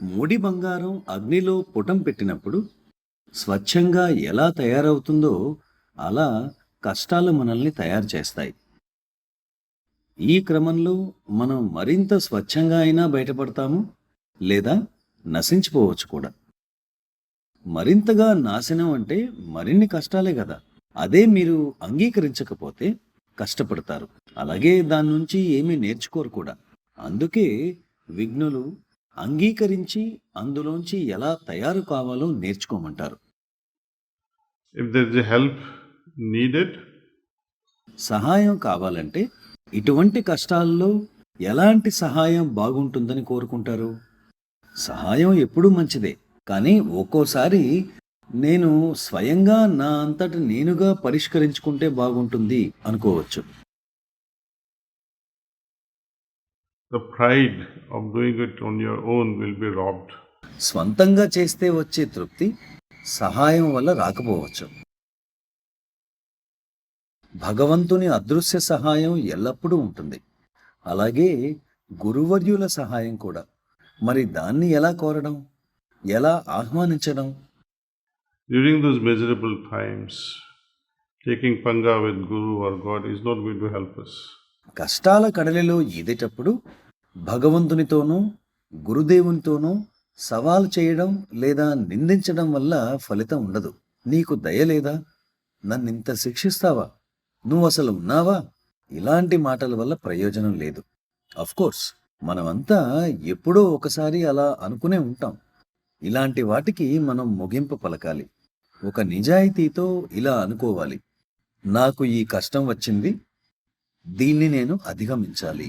ముడి బంగారం అగ్నిలో పుటం పెట్టినప్పుడు స్వచ్ఛంగా ఎలా తయారవుతుందో అలా కష్టాలు మనల్ని తయారు చేస్తాయి. ఈ క్రమంలో మనం మరింత స్వచ్ఛంగా అయినా బయటపడతాము, లేదా నశించిపోవచ్చు కూడా. మరింతగా నాశనం అంటే మరిన్ని కష్టాలే కదా. అదే మీరు అంగీకరించకపోతే కష్టపడతారు, అలాగే దాని నుంచి ఏమీ నేర్చుకోరు కూడా. అందుకే విఘ్నులు అంగీకరించి అందులోంచి ఎలా తయారు కావాలో నేర్చుకోమంటారు. If there is a help needed, సహాయం కావాలంటే ఇటువంటి కష్టాల్లో ఎలాంటి సహాయం బాగుంటుందని కోరుకుంటారు? సహాయం ఎప్పుడూ మంచిదే, కానీ ఒక్కోసారి నేను స్వయంగా నా అంతట నేనుగా పరిష్కరించుకుంటే బాగుంటుంది అనుకోవచ్చు. the pride of doing it on your own will be robbed. స్వంతంగా చేస్తే వచ్చే తృప్తి సహాయం వల్ల రాకపోవచ్చు. భగవంతుని అదృశ్య సహాయం ఎల్లప్పుడూ ఉంటుంది, అలాగే గురువర్యుల సహాయం కూడా. మరి దాన్ని ఎలా కోరడం, ఎలా ఆహ్వానించడం? During those miserable times, taking panga with Guru or God is not going to help us. కష్టాల కడలిలో ఈదేటప్పుడు భగవంతునితోనూ గురుదేవునితోనూ సవాల్ చేయడం లేదా నిందించడం వల్ల ఫలితం ఉండదు. నీకు దయ లేదా? నన్నింత శిక్షిస్తావా? నువ్వు అసలు ఉన్నావా? ఇలాంటి మాటల వల్ల ప్రయోజనం లేదు. కోర్స్ మనమంతా ఎప్పుడో ఒకసారి అలా అనుకునే ఉంటాం. ఇలాంటి వాటికి మనం ముగింపు పలకాలి. ఒక నిజాయితీతో ఇలా అనుకోవాలి: నాకు ఈ కష్టం వచ్చింది, దీన్ని నేను అధిగమించాలి.